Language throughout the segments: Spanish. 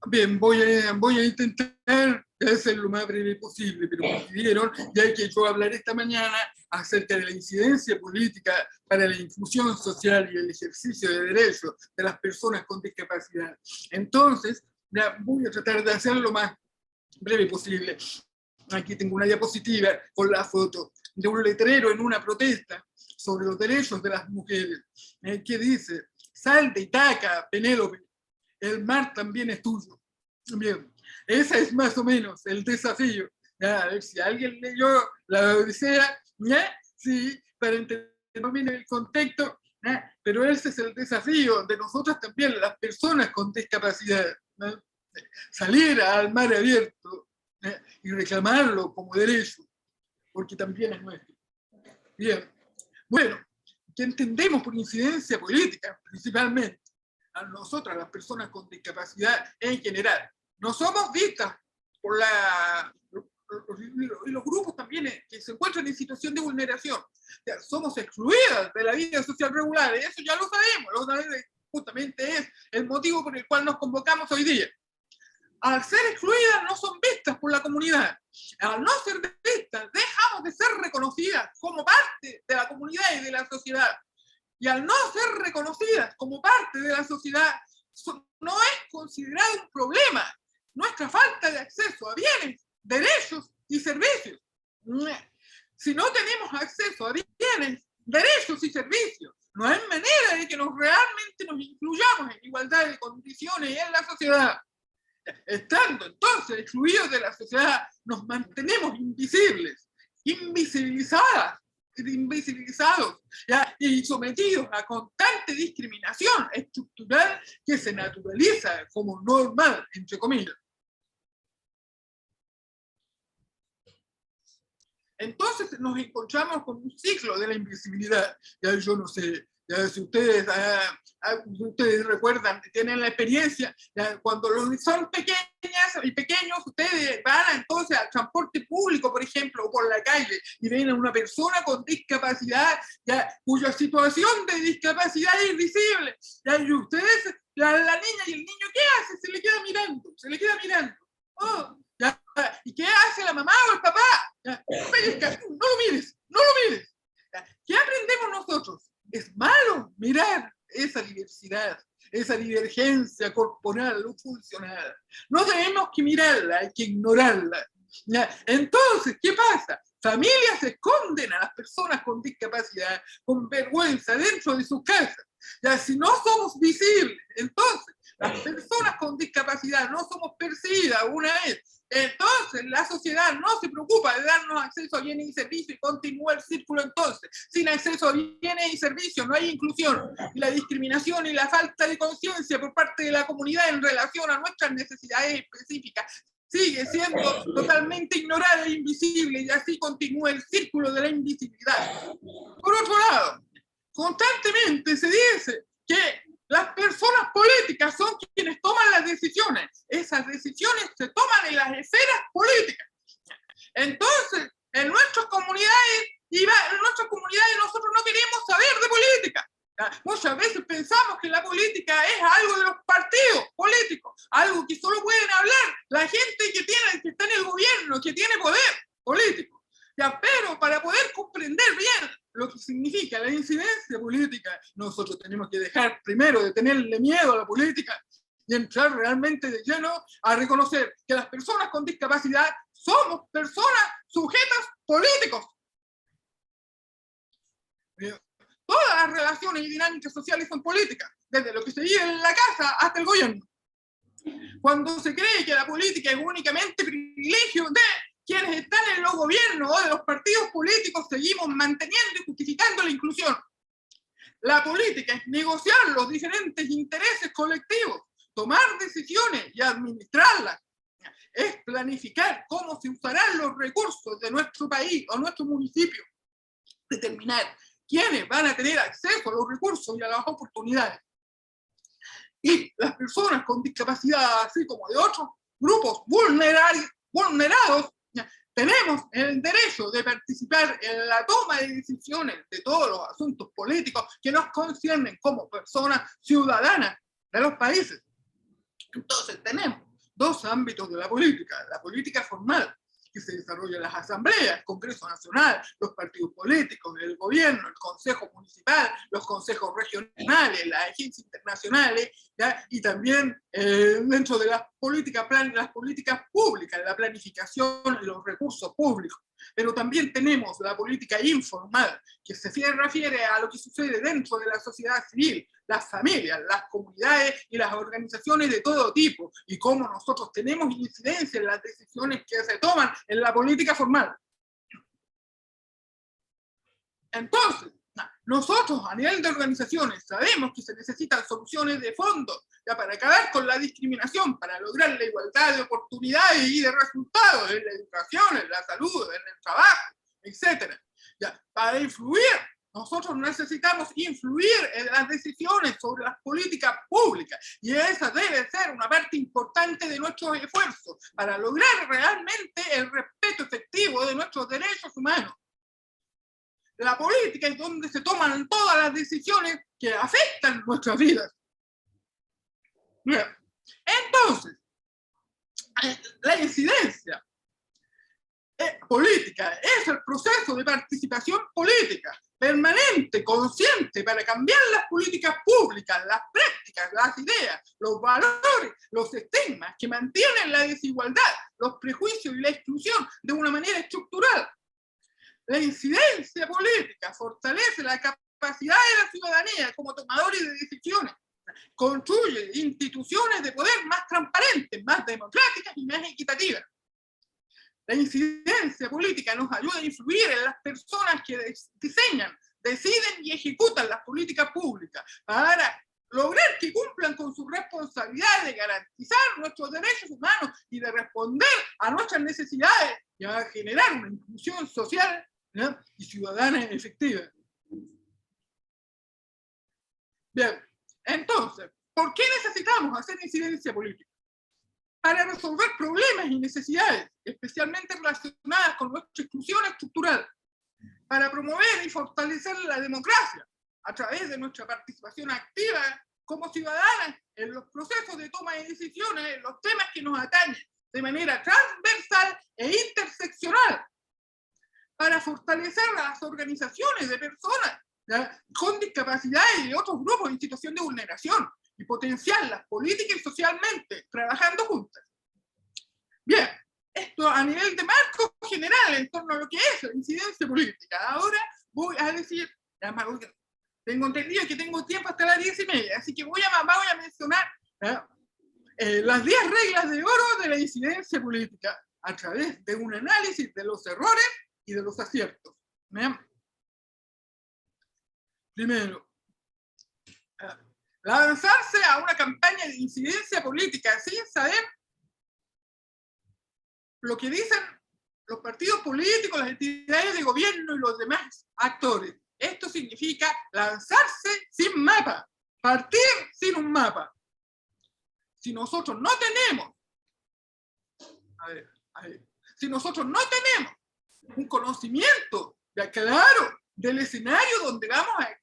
Bien, voy a intentar hacer lo más breve posible, pero como vieron, ya que yo hablaré esta mañana acerca de la incidencia política para la inclusión social y el ejercicio de derechos de las personas con discapacidad. Entonces, ya voy a tratar de hacerlo lo más breve posible. Aquí tengo una diapositiva con la foto de un letrero en una protesta sobre los derechos de las mujeres, que dice: sal de Itaca, Penélope, el mar también es tuyo. Bien, ese es más o menos el desafío. Ya, a ver si alguien leyó la Odisea, ¿ya? Sí, para entender bien el contexto, ¿ya? Pero ese es el desafío de nosotras también, las personas con discapacidad, ¿no? Salir al mar abierto, ¿ya? Y reclamarlo como derecho, porque también es nuestro. Bien, bueno, ¿qué entendemos por incidencia política? Principalmente a nosotras, las personas con discapacidad en general. No somos vistas por los grupos también que se encuentran en situación de vulneración. O sea, somos excluidas de la vida social regular, eso ya lo sabemos, justamente es el motivo por el cual nos convocamos hoy día. Al ser excluidas no son vistas por la comunidad. Al no ser vistas, dejamos de ser reconocidas como parte de la comunidad y de la sociedad. Y al no ser reconocidas como parte de la sociedad, no es considerado un problema nuestra falta de acceso a bienes, derechos y servicios. Si no tenemos acceso a bienes, derechos y servicios, no hay manera de que realmente nos incluyamos en igualdad de condiciones en la sociedad. Estando entonces excluidos de la sociedad, nos mantenemos invisibles, invisibilizados, ¿ya? Y sometidos a constante discriminación estructural que se naturaliza como normal, entre comillas. Entonces nos encontramos con un ciclo de la invisibilidad. Ya yo no sé, ya si ustedes recuerdan, tienen la experiencia, ya cuando son pequeñas y pequeños, ustedes van entonces al transporte público, por ejemplo, o por la calle, y ven a una persona con discapacidad, ya, cuya situación de discapacidad es invisible, ya, y ustedes, la niña y el niño, ¿qué hace? Se le queda mirando. Oh, ¿ya? ¿Y qué hace la mamá o el papá? ¿Ya? No lo mires. ¿Ya? ¿Qué aprendemos nosotros? Es malo mirar esa diversidad, esa divergencia corporal o funcional. No tenemos que mirarla, hay que ignorarla. ¿Ya? Entonces, ¿qué pasa? Familias esconden a las personas con discapacidad con vergüenza dentro de sus casas. Ya, si no somos visibles, entonces las personas con discapacidad no somos percibidas una vez, entonces la sociedad no se preocupa de darnos acceso a bienes y servicios y continúa el círculo entonces. Sin acceso a bienes y servicios no hay inclusión. Y la discriminación y la falta de conciencia por parte de la comunidad en relación a nuestras necesidades específicas sigue siendo totalmente ignorada e invisible, y así continúa el círculo de la invisibilidad. Por otro lado, constantemente se dice que las personas políticas son quienes toman las decisiones. Esas decisiones se toman en las esferas políticas. Entonces, en nuestras comunidades nosotros no queremos saber de política. Muchas veces pensamos que la política es algo de los partidos políticos, algo que solo pueden hablar la gente que está en el gobierno, que tiene poder político. Ya, pero para poder comprender bien lo que significa la incidencia política, nosotros tenemos que dejar primero de tenerle miedo a la política y entrar realmente de lleno a reconocer que las personas con discapacidad somos personas sujetas políticos. Todas las relaciones y dinámicas sociales son políticas, desde lo que se vive en la casa hasta el gobierno. Cuando se cree que la política es únicamente privilegio de quienes están en los gobiernos o de los partidos políticos, seguimos manteniendo y justificando la inclusión. La política es negociar los diferentes intereses colectivos, tomar decisiones y administrarlas. Es planificar cómo se usarán los recursos de nuestro país o nuestro municipio. Determinar quiénes van a tener acceso a los recursos y a las oportunidades. Y las personas con discapacidad, así como de otros grupos vulnerados, tenemos el derecho de participar en la toma de decisiones de todos los asuntos políticos que nos conciernen como personas ciudadanas de los países. Entonces tenemos dos ámbitos de la política formal, que se desarrolla en las asambleas, el Congreso Nacional, los partidos políticos, el gobierno, el Consejo Municipal, los consejos regionales, las agencias internacionales, ¿ya? Y también dentro de las políticas públicas, la planificación y los recursos públicos. Pero también tenemos la política informal, que se refiere a lo que sucede dentro de la sociedad civil, las familias, las comunidades y las organizaciones de todo tipo, y cómo nosotros tenemos incidencia en las decisiones que se toman en la política formal. Entonces, nosotros a nivel de organizaciones sabemos que se necesitan soluciones de fondo ya para acabar con la discriminación, para lograr la igualdad de oportunidades y de resultados en la educación, en la salud, en el trabajo, etc. Ya, para influir, nosotros necesitamos influir en las decisiones sobre las políticas públicas, y esa debe ser una parte importante de nuestros esfuerzos para lograr realmente el respeto efectivo de nuestros derechos humanos. La política es donde se toman todas las decisiones que afectan nuestras vidas. Bien. Entonces, la incidencia política es el proceso de participación política permanente, consciente, para cambiar las políticas públicas, las prácticas, las ideas, los valores, los estigmas que mantienen la desigualdad, los prejuicios y la exclusión de una manera estructural. La incidencia política fortalece la capacidad de la ciudadanía como tomadores de decisiones, construye instituciones de poder más transparentes, más democráticas y más equitativas. La incidencia política nos ayuda a influir en las personas que diseñan, deciden y ejecutan las políticas públicas para lograr que cumplan con su responsabilidad de garantizar nuestros derechos humanos y de responder a nuestras necesidades y a generar una inclusión social, ¿no?, y ciudadana efectiva. Bien, entonces, ¿por qué necesitamos hacer incidencia política? Para resolver problemas y necesidades, especialmente relacionadas con nuestra exclusión estructural, para promover y fortalecer la democracia a través de nuestra participación activa como ciudadanas en los procesos de toma de decisiones, en los temas que nos atañen, de manera transversal e interseccional, para fortalecer las organizaciones de personas, ¿ya?, con discapacidades y otros grupos en situación de vulneración, y potenciarlas política y socialmente, trabajando juntas. Bien, esto a nivel de marco general en torno a lo que es la incidencia política. Ahora voy a decir, tengo entendido que tengo tiempo hasta las 10:30, así que voy a mencionar las 10 reglas de oro de la incidencia política a través de un análisis de los errores y de los aciertos. ¿Bien? Primero, lanzarse a una campaña de incidencia política sin saber lo que dicen los partidos políticos, las entidades de gobierno y los demás actores. Esto significa lanzarse sin mapa, partir sin un mapa. Si nosotros no tenemos, si nosotros no tenemos un conocimiento ya claro del escenario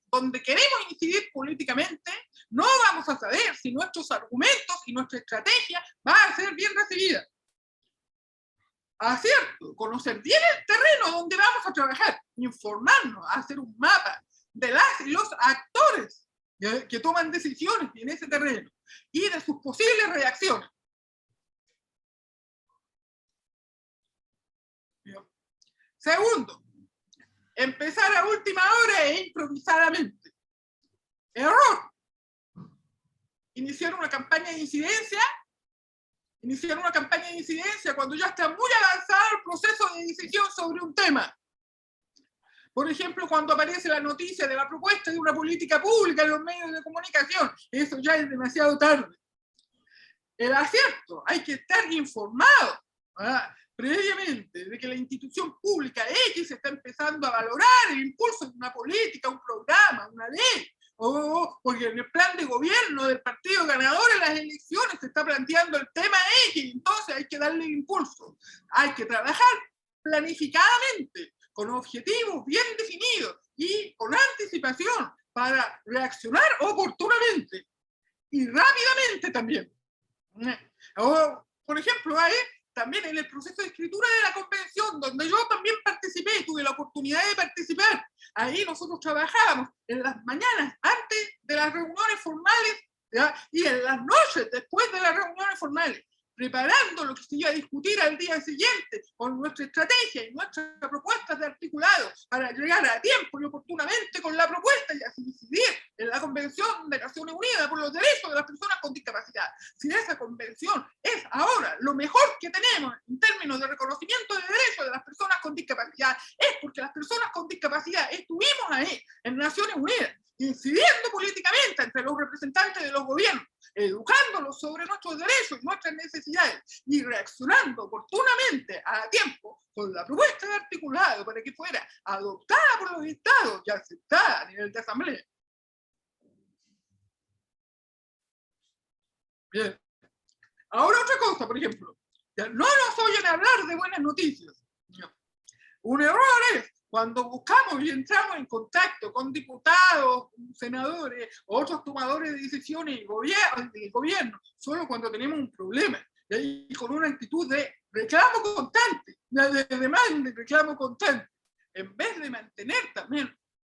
donde queremos incidir políticamente, no vamos a saber si nuestros argumentos y nuestra estrategia va a ser bien recibida. Acierto, conocer bien el terreno donde vamos a trabajar, informarnos, hacer un mapa de las y los actores que toman decisiones en ese terreno y de sus posibles reacciones. Segundo, empezar a última hora e improvisadamente. Error. Iniciar una campaña de incidencia cuando ya está muy avanzado el proceso de decisión sobre un tema. Por ejemplo, cuando aparece la noticia de la propuesta de una política pública en los medios de comunicación, eso ya es demasiado tarde. El acierto, hay que estar informado previamente de que la institución pública X está empezando a valorar el impulso de una política, un programa, una ley, o porque en el plan de gobierno del partido ganador en las elecciones se está planteando el tema X, entonces hay que darle impulso. Hay que trabajar planificadamente, con objetivos bien definidos y con anticipación para reaccionar oportunamente y rápidamente también. por ejemplo, ahí, también en el proceso de escritura de la convención, donde yo también participé, tuve la oportunidad de participar, ahí nosotros trabajábamos en las mañanas antes de las reuniones formales, ¿ya? Y en las noches después de las reuniones formales, preparando lo que se iba a discutir al día siguiente con nuestra estrategia y nuestras propuestas de articulado para llegar a tiempo y oportunamente con la propuesta y así decidir en la Convención de Naciones Unidas por los Derechos de las Personas con Discapacidad. Si esa convención es ahora lo mejor que tenemos en términos de reconocimiento de derechos de las personas con discapacidad, es porque las personas con discapacidad estuvimos ahí en Naciones Unidas, incidiendo políticamente entre los representantes de los gobiernos, educándolos sobre nuestros derechos y nuestras necesidades y reaccionando oportunamente a tiempo con la propuesta de articulado para que fuera adoptada por los estados y aceptada a nivel de asamblea. Bien. Ahora otra cosa, por ejemplo, ya no nos oyen hablar de buenas noticias. Un error es cuando buscamos y entramos en contacto con diputados, senadores, otros tomadores de decisiones y gobierno, solo cuando tenemos un problema, y con una actitud de reclamo constante, de demanda y reclamo constante, en vez de mantener también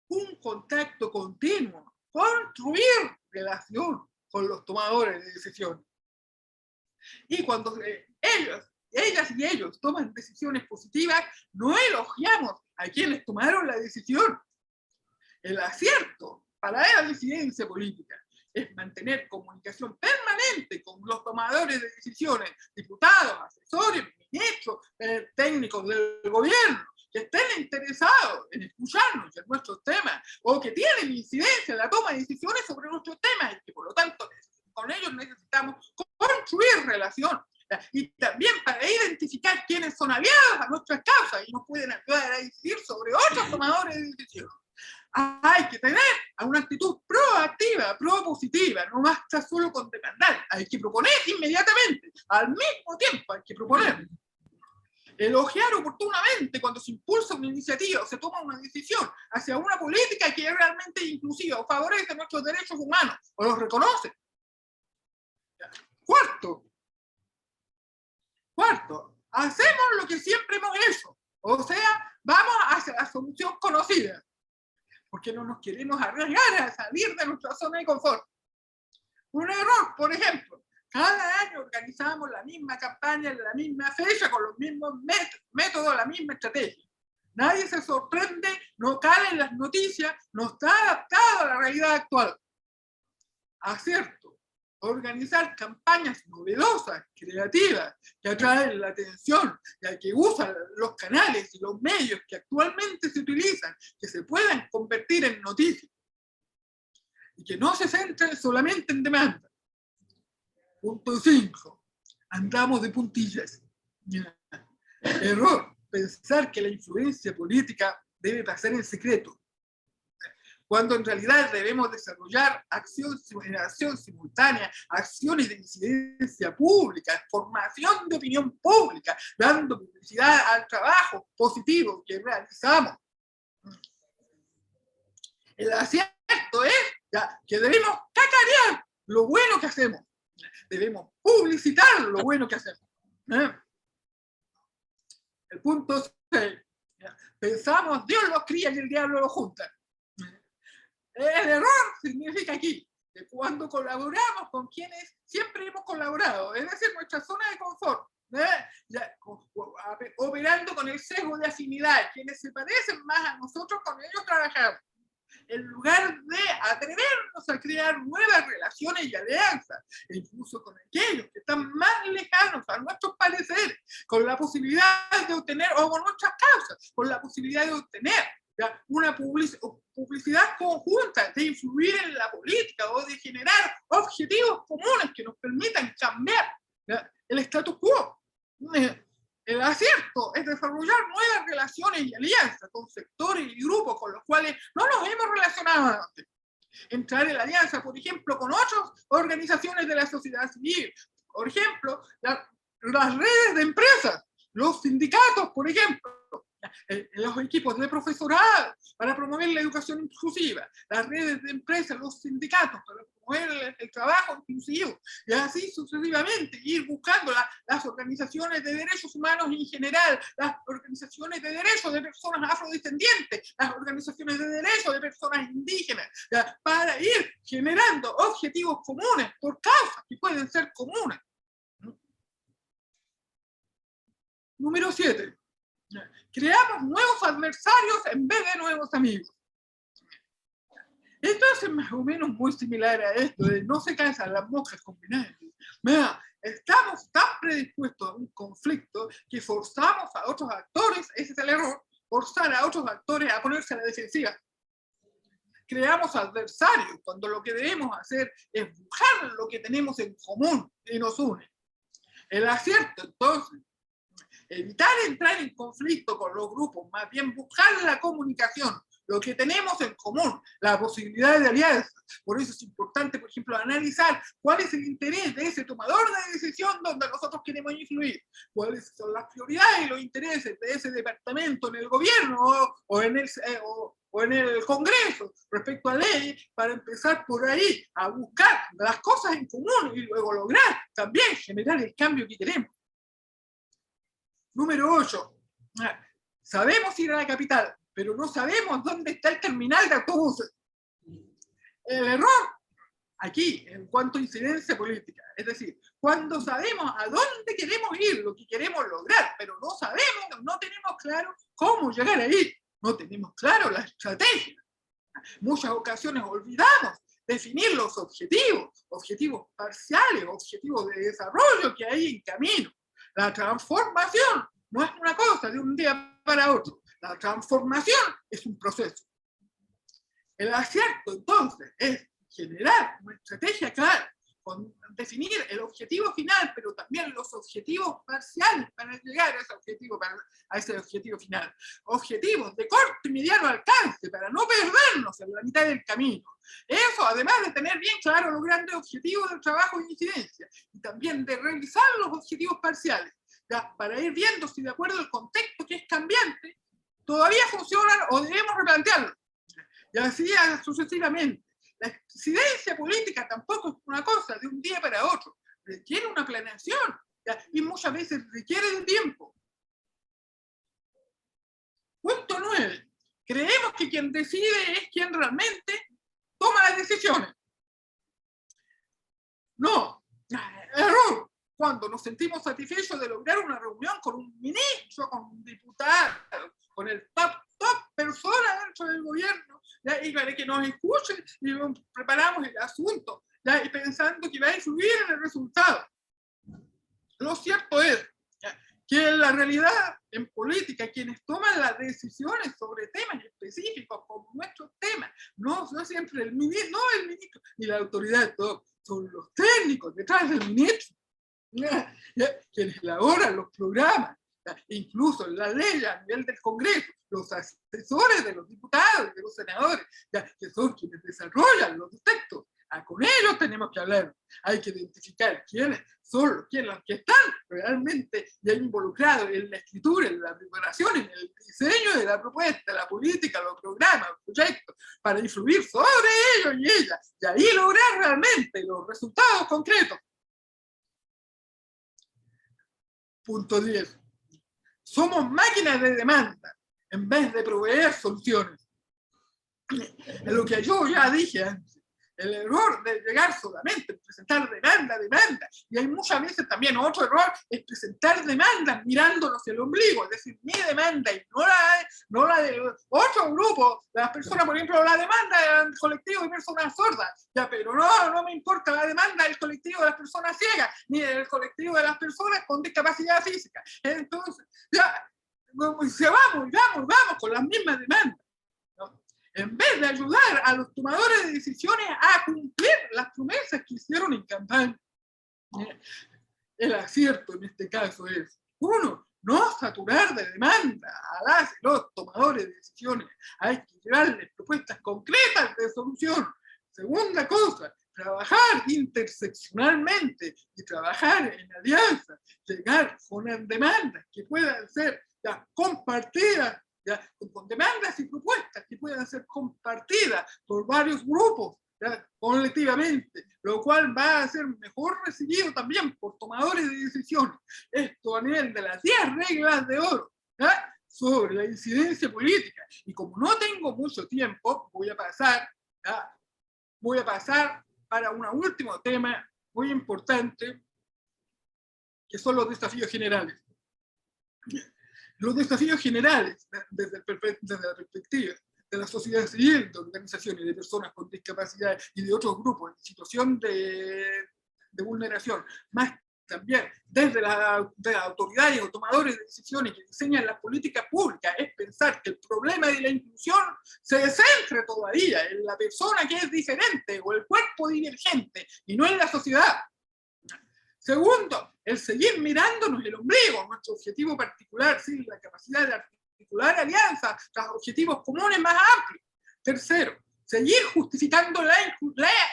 un contacto continuo, construir relación con los tomadores de decisiones. Y cuando ellas y ellos toman decisiones positivas, no elogiamos a quienes tomaron la decisión. El acierto para la disidencia política es mantener comunicación permanente con los tomadores de decisiones, diputados, asesores, ministros, técnicos del gobierno, que estén interesados en escucharnos en nuestros temas o que tienen incidencia en la toma de decisiones sobre nuestros temas y que por lo tanto con ellos necesitamos construir relación. Y también para identificar quiénes son aliados a nuestras causas y nos pueden ayudar a decidir sobre otros tomadores de decisiones. Hay que tener una actitud proactiva, propositiva, no basta solo con demandar, hay que proponer inmediatamente, al mismo tiempo hay que proponer. Elogiar oportunamente cuando se impulsa una iniciativa o se toma una decisión hacia una política que es realmente inclusiva o favorece nuestros derechos humanos o los reconoce. Cuarto, hacemos lo que siempre hemos hecho, o sea, vamos hacia la solución conocida, porque no nos queremos arriesgar a salir de nuestra zona de confort. Un error, por ejemplo, cada año organizamos la misma campaña en la misma fecha, con los mismos métodos, la misma estrategia. Nadie se sorprende, no cae en las noticias, no está adaptado a la realidad actual. Acierto. Organizar campañas novedosas, creativas, que atraen la atención, ya que usan los canales y los medios que actualmente se utilizan, que se puedan convertir en noticias y que no se centren solamente en demanda. Punto 5. Andamos de puntillas. Error, pensar que la influencia política debe pasar en secreto, cuando en realidad debemos desarrollar acción simultánea, acciones de incidencia pública, formación de opinión pública, dando publicidad al trabajo positivo que realizamos. El acierto es que debemos cacarear lo bueno que hacemos, debemos publicitar lo bueno que hacemos. El punto 6. Pensamos, Dios los cría y el diablo los junta. El error significa aquí que cuando colaboramos con quienes siempre hemos colaborado, es decir, nuestra zona de confort, operando con el sesgo de afinidad, quienes se parecen más a nosotros, con ellos trabajamos. En lugar de atrevernos a crear nuevas relaciones y alianzas, e incluso con aquellos que están más lejanos a nuestros pareceres, con la posibilidad de obtener, o con nuestras causas, con la posibilidad de obtener una publicidad conjunta, de influir en la política o de generar objetivos comunes que nos permitan cambiar el status quo. El acierto es desarrollar nuevas relaciones y alianzas con sectores y grupos con los cuales no nos hemos relacionado antes. Entrar en la alianza, por ejemplo, con otras organizaciones de la sociedad civil, por ejemplo, las redes de empresas, los sindicatos, por ejemplo, los equipos de profesorado para promover la educación inclusiva, las redes de empresas, los sindicatos para promover el trabajo inclusivo, y así sucesivamente, ir buscando las organizaciones de derechos humanos en general, las organizaciones de derechos de personas afrodescendientes, las organizaciones de derechos de personas indígenas, ¿ya? Para ir generando objetivos comunes por causas que pueden ser comunes. Número 7. Creamos nuevos adversarios en vez de nuevos amigos. Esto es más o menos muy similar a esto de no se casan las moscas con vinagre. Estamos tan predispuestos a un conflicto que forzamos a otros actores, ese es el error, forzar a otros actores a ponerse a la defensiva. Creamos adversarios cuando lo que debemos hacer es buscar lo que tenemos en común y nos une. El acierto, entonces, evitar entrar en conflicto con los grupos, más bien buscar la comunicación, lo que tenemos en común, la posibilidad de alianza. Por eso es importante, por ejemplo, analizar cuál es el interés de ese tomador de decisión donde nosotros queremos influir, cuáles son las prioridades y los intereses de ese departamento en el gobierno o en el Congreso respecto a leyes, para empezar por ahí a buscar las cosas en común y luego lograr también generar el cambio que queremos. Número 8. Sabemos ir a la capital, pero no sabemos dónde está el terminal de autobuses. El error aquí, en cuanto a incidencia política, es decir, cuando sabemos a dónde queremos ir, lo que queremos lograr, pero no sabemos, no tenemos claro cómo llegar ahí, no tenemos claro la estrategia. Muchas ocasiones olvidamos definir los objetivos parciales, objetivos de desarrollo que hay en camino. La transformación no es una cosa de un día para otro. La transformación es un proceso. El acierto, entonces, es generar una estrategia clara, con definir el objetivo final, pero también los objetivos parciales para llegar a ese objetivo final. Objetivos de corto y mediano alcance para no perdernos en la mitad del camino. Eso, además de tener bien claro los grandes objetivos del trabajo de incidencia, y también de revisar los objetivos parciales, ¿ya? Para ir viendo si de acuerdo al contexto que es cambiante, todavía funcionan o debemos replantearlo. Y así sucesivamente. La incidencia política tampoco es una cosa de un día para otro. Requiere una planeación, ¿ya? Y muchas veces requiere de tiempo. Punto 9. Creemos que quien decide es quien realmente toma las decisiones. No. Error. Cuando nos sentimos satisfechos de lograr una reunión con un ministro, con un diputado, con el top persona dentro del gobierno, ¿ya? Y para que nos escuchen y preparamos el asunto, ¿ya? Y pensando que va a influir en el resultado. Lo cierto es, ¿ya?, que en la realidad, en política, quienes toman las decisiones sobre temas específicos como nuestros temas, no siempre el ministro, ni la autoridad, todo, son los técnicos detrás del ministro, ¿ya? Quienes elaboran los programas, ¿ya? Incluso la ley a nivel del Congreso, los asesores de los diputados y de los senadores, ¿ya?, que son quienes desarrollan los textos. Con ellos tenemos que hablar. Hay que identificar quiénes son los que están realmente ya involucrados en la escritura, en la preparación, en el diseño de la propuesta, la política, los programas, los proyectos, para influir sobre ellos y ellas, y ahí lograr realmente los resultados concretos. Punto 10. Somos máquinas de demanda en vez de proveer soluciones. Es lo que yo ya dije antes. El error de llegar solamente a presentar demanda, y hay muchas veces también otro error, es presentar demandas mirándonos el ombligo, es decir, mi demanda y no la de otro grupo, de las personas, por ejemplo, la demanda del colectivo de personas sordas, ya, pero no me importa la demanda del colectivo de las personas ciegas, ni del colectivo de las personas con discapacidad física. Entonces, ya, vamos con las mismas demandas, ¿no? En vez de ayudar a los tomadores de decisiones a cumplir las promesas que hicieron en campaña. El acierto en este caso es, uno, no saturar de demanda a los tomadores de decisiones. Hay que llevarles propuestas concretas de solución. Segunda cosa, trabajar interseccionalmente y trabajar en alianza, llegar con demandas que puedan ser ya, compartidas, ya, con demandas y propuestas que puedan ser compartidas por varios grupos, ya, colectivamente, lo cual va a ser mejor recibido también por tomadores de decisiones. Esto a nivel de las 10 reglas de oro, ¿ya?, sobre la incidencia política. Y como no tengo mucho tiempo, voy a pasar para un último tema muy importante, que son los desafíos generales. Los desafíos generales, desde la perspectiva de la sociedad civil, de organizaciones, de personas con discapacidad y de otros grupos en situación de vulneración, más también desde de las autoridades o tomadores de decisiones que diseñan las políticas públicas, es pensar que el problema de la inclusión se centre todavía en la persona que es diferente o el cuerpo divergente y no en la sociedad. Segundo, el seguir mirándonos el ombligo, nuestro objetivo particular, ¿sí?, la capacidad de articular alianzas tras objetivos comunes más amplios. Tercero, seguir justificando la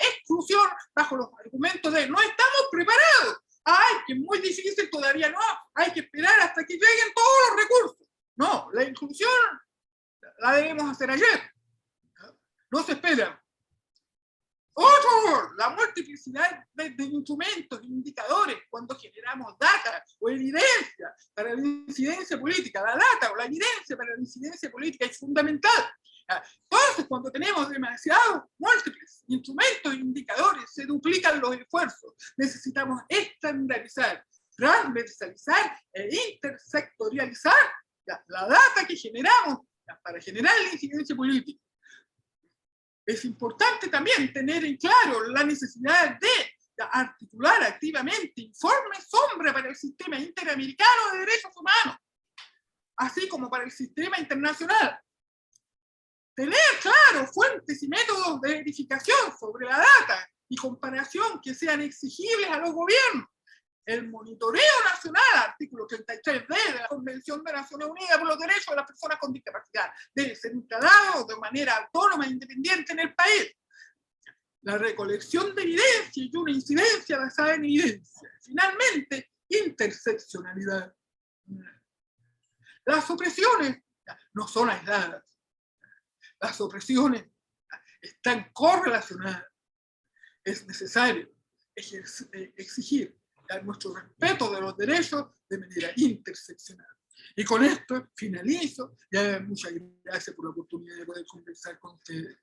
exclusión bajo los argumentos de no estamos preparados. ¡Ay, que es muy difícil, todavía no! Hay que esperar hasta que lleguen todos los recursos. No, la inclusión la debemos hacer ayer. No se espera. Otro, la multiplicidad de instrumentos, indicadores, cuando generamos data o evidencia para la incidencia política. La data o la evidencia para la incidencia política es fundamental. Entonces, cuando tenemos demasiados múltiples instrumentos e indicadores, se duplican los esfuerzos. Necesitamos estandarizar, transversalizar e intersectorializar la data que generamos para generar la incidencia política. Es importante también tener en claro la necesidad de articular activamente informes sombra para el sistema interamericano de derechos humanos, así como para el sistema internacional. Tener claro fuentes y métodos de verificación sobre la data y comparación que sean exigibles a los gobiernos. El monitoreo nacional, artículo 33b de la Convención de Naciones Unidas por los Derechos de las Personas con Discapacidad, debe ser instalado de manera autónoma e independiente en el país. La recolección de evidencia y una incidencia basada en evidencia. Finalmente, interseccionalidad. Las opresiones no son aisladas. Las opresiones están correlacionadas. Es necesario exigir nuestro respeto de los derechos de manera interseccional. Y con esto finalizo. Muchas gracias por la oportunidad de poder conversar con ustedes.